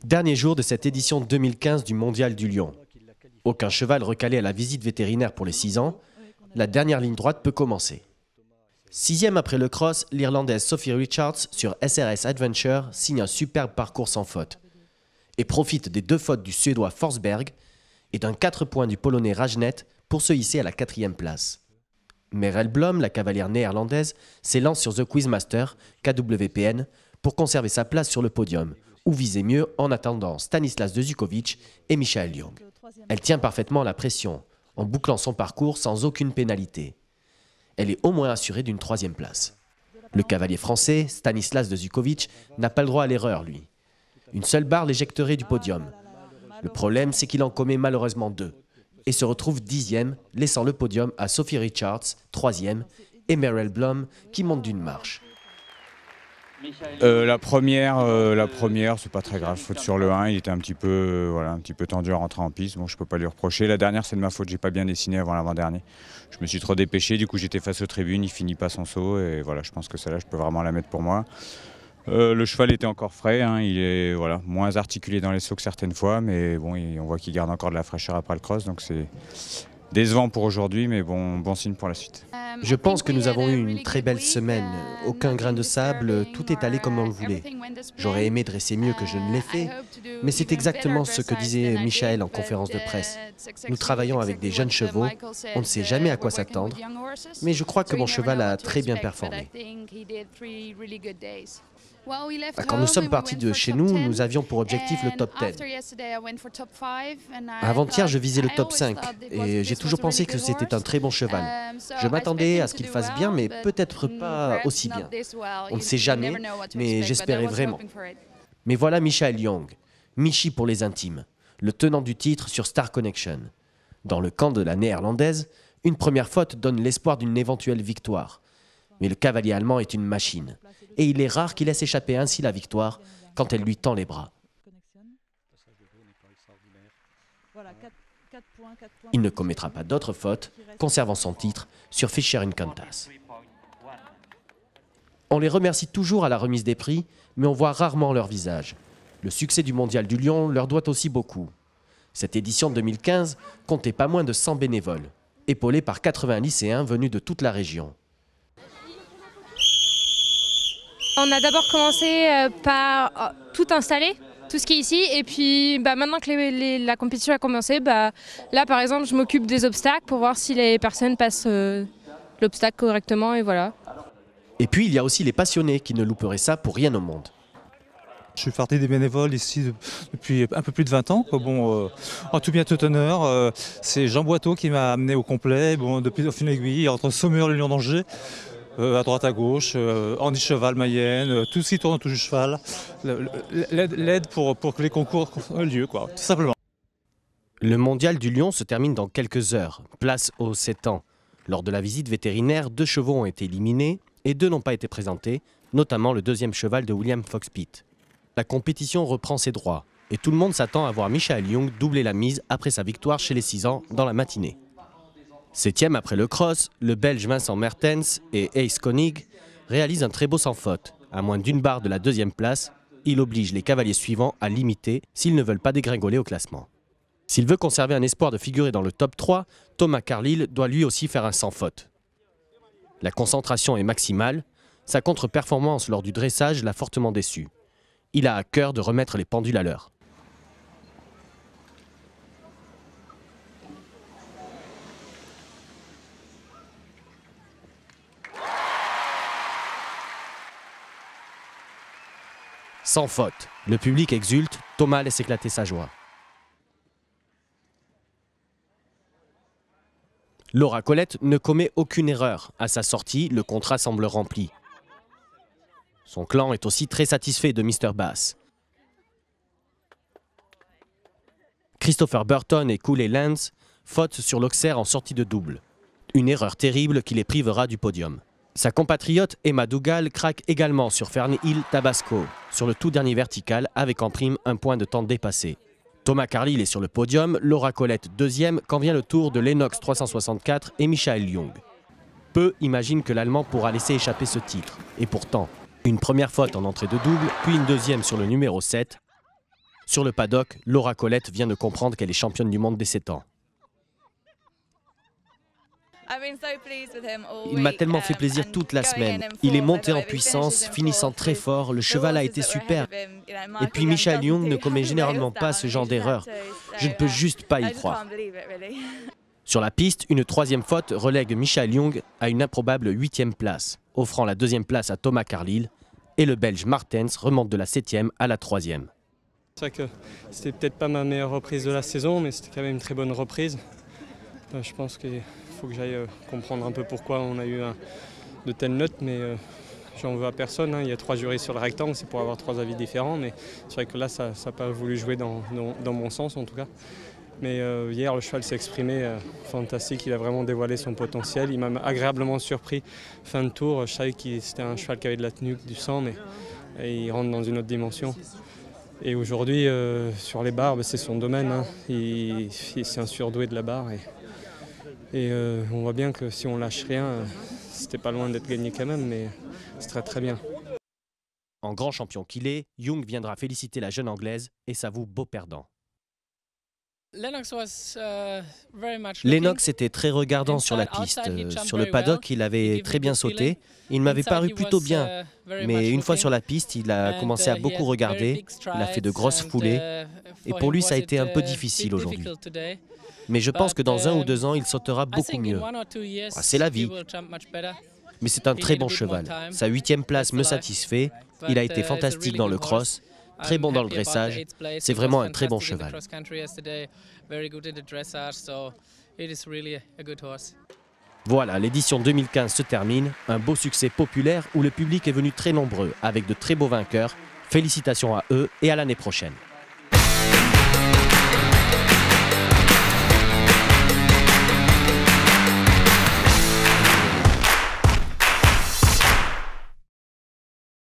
Dernier jour de cette édition 2015 du Mondial du Lion. Aucun cheval recalé à la visite vétérinaire pour les 6 ans. La dernière ligne droite peut commencer. 6e après le cross, l'Irlandaise Sophie Richards sur SRS Adventure signe un superbe parcours sans faute et profite des 2 fautes du Suédois Forsberg et d'un 4 points du Polonais Rajnet pour se hisser à la 4e place. Merel Blom, la cavalière néerlandaise, s'élance sur The Quizmaster, KWPN, pour conserver sa place sur le podium, ou viser mieux en attendant Stanislas Dezukovic et Michael Young. Elle tient parfaitement la pression, en bouclant son parcours sans aucune pénalité. Elle est au moins assurée d'une 3e place. Le cavalier français, Stanislas Dezukovic, n'a pas le droit à l'erreur, lui. Une seule barre l'éjecterait du podium. Le problème, c'est qu'il en commet malheureusement 2 et se retrouve 10e, laissant le podium à Sophie Richards, 3e, et Merel Blom, qui monte d'une marche. La première, c'est pas très grave. Faute sur le 1, il était un petit peu tendu à rentrer en piste. Bon, je peux pas lui reprocher. La dernière, c'est de ma faute. J'ai pas bien dessiné avant l'avant-dernier. Je me suis trop dépêché. Du coup, j'étais face aux tribunes. Il finit pas son saut. Et voilà, je pense que celle-là, je peux vraiment la mettre pour moi. Le cheval était encore frais. Hein, il est moins articulé dans les sauts que certaines fois, mais bon, on voit qu'il garde encore de la fraîcheur après le cross. Donc c'est décevant pour aujourd'hui, mais bon signe pour la suite. Je pense que nous avons eu une très belle semaine. Aucun grain de sable, tout est allé comme on le voulait. J'aurais aimé dresser mieux que je ne l'ai fait, mais c'est exactement ce que disait Michael en conférence de presse. Nous travaillons avec des jeunes chevaux, on ne sait jamais à quoi s'attendre, mais je crois que mon cheval a très bien performé. Quand nous sommes partis de chez nous, nous avions pour objectif le top 10. Avant-hier, je visais le top 5 et j'ai toujours pensé que c'était un très bon cheval. Je m'attendais à ce qu'il fasse bien, mais peut-être pas aussi bien. On ne sait jamais, mais j'espérais vraiment. Mais voilà Michael Young, Michi pour les intimes, le tenant du titre sur Star Connection. Dans le camp de la néerlandaise, une première faute donne l'espoir d'une éventuelle victoire. Mais le cavalier allemand est une machine. Et il est rare qu'il laisse échapper ainsi la victoire quand elle lui tend les bras. Il ne commettra pas d'autres fautes, conservant son titre sur Fischer & Countess. On les remercie toujours à la remise des prix, mais on voit rarement leur visage. Le succès du Mondial du Lion leur doit aussi beaucoup. Cette édition 2015 comptait pas moins de 100 bénévoles, épaulés par 80 lycéens venus de toute la région. On a d'abord commencé par tout installer, tout ce qui est ici, et puis maintenant que la compétition a commencé, là par exemple je m'occupe des obstacles pour voir si les personnes passent l'obstacle correctement et voilà. Et puis il y a aussi les passionnés qui ne louperaient ça pour rien au monde. Je suis parti des bénévoles ici depuis un peu plus de 20 ans. Bon, en tout bien tout honneur, c'est Jean Boiteau qui m'a amené au complet, depuis au fil d'aiguille, entre Saumur et le Lion d'Angers. À droite à gauche, Andy Cheval, Mayenne, tout ce qui tourne autour du cheval, l'aide pour que les concours aient lieu, tout simplement. Le Mondial du Lion se termine dans quelques heures, place aux 7 ans. Lors de la visite vétérinaire, 2 chevaux ont été éliminés et 2 n'ont pas été présentés, notamment le 2e cheval de William Fox-Pitt. La compétition reprend ses droits et tout le monde s'attend à voir Michael Young doubler la mise après sa victoire chez les 6 ans dans la matinée. 7e après le cross, le Belge Vincent Mertens et Ace Konig réalisent un très beau sans faute. À moins d'1 barre de la 2e place, il oblige les cavaliers suivants à l'imiter s'ils ne veulent pas dégringoler au classement. S'il veut conserver un espoir de figurer dans le top 3, Thomas Carlyle doit lui aussi faire un sans faute. La concentration est maximale, sa contre-performance lors du dressage l'a fortement déçu. Il a à cœur de remettre les pendules à l'heure. Sans faute, le public exulte, Thomas laisse éclater sa joie. Laura Colette ne commet aucune erreur. À sa sortie, le contrat semble rempli. Son clan est aussi très satisfait de Mr. Bass. Christopher Burton et Cooley Lance fautent sur l'Auxerre en sortie de double. Une erreur terrible qui les privera du podium. Sa compatriote Emma Dougal craque également sur Fernie Hill Tabasco, sur le tout dernier vertical avec en prime un point de temps dépassé. Thomas Carlyle est sur le podium, Laura Colette 2e quand vient le tour de Lennox 364 et Michael Young. Peu imaginent que l'Allemand pourra laisser échapper ce titre. Et pourtant, Une première faute en entrée de double, puis une deuxième sur le numéro 7. Sur le paddock, Laura Collett vient de comprendre qu'elle est championne du monde dès 7 ans. Il m'a tellement fait plaisir toute la semaine. Il est monté en puissance, finissant très fort, le cheval a été super. Et puis Michael Young ne commet généralement pas ce genre d'erreur. Je ne peux juste pas y croire. Sur la piste, une troisième faute relègue Michael Young à une improbable 8e place, offrant la 2e place à Thomas Carlyle, et le Belge Martens remonte de la 7e à la 3e. C'est vrai que c'était peut-être pas ma meilleure reprise de la saison, mais c'était quand même une très bonne reprise. Je pense qu'il faut que j'aille comprendre un peu pourquoi on a eu de telles notes, mais j'en veux à personne. Il y a 3 jurys sur le rectangle, c'est pour avoir 3 avis différents, mais c'est vrai que là, ça n'a pas voulu jouer dans mon sens en tout cas. Mais hier, le cheval s'est exprimé fantastique, il a vraiment dévoilé son potentiel. Il m'a agréablement surpris fin de tour. Je savais que c'était un cheval qui avait de la tenue, du sang, mais il rentre dans une autre dimension. Et aujourd'hui, sur les barres, c'est son domaine. C'est un surdoué de la barre. Et on voit bien que si on lâche rien, c'était pas loin d'être gagné quand même, mais c'est très très bien. En grand champion qu'il est, Young viendra féliciter la jeune Anglaise et s'avoue beau perdant. Lennox était très regardant sur la piste. Sur le paddock, il avait très bien sauté. Il m'avait paru plutôt bien. Mais une fois sur la piste, il a commencé à beaucoup regarder. Il a fait de grosses foulées. Et pour lui, ça a été un peu difficile aujourd'hui. Mais je pense que dans 1 ou 2 ans, il sautera beaucoup mieux. C'est la vie. Mais c'est un très bon cheval. Sa 8e place me satisfait. Il a été fantastique dans le cross. Très bon dans le dressage, c'est vraiment un très bon cheval. Voilà, l'édition 2015 se termine, un beau succès populaire où le public est venu très nombreux avec de très beaux vainqueurs. Félicitations à eux et à l'année prochaine.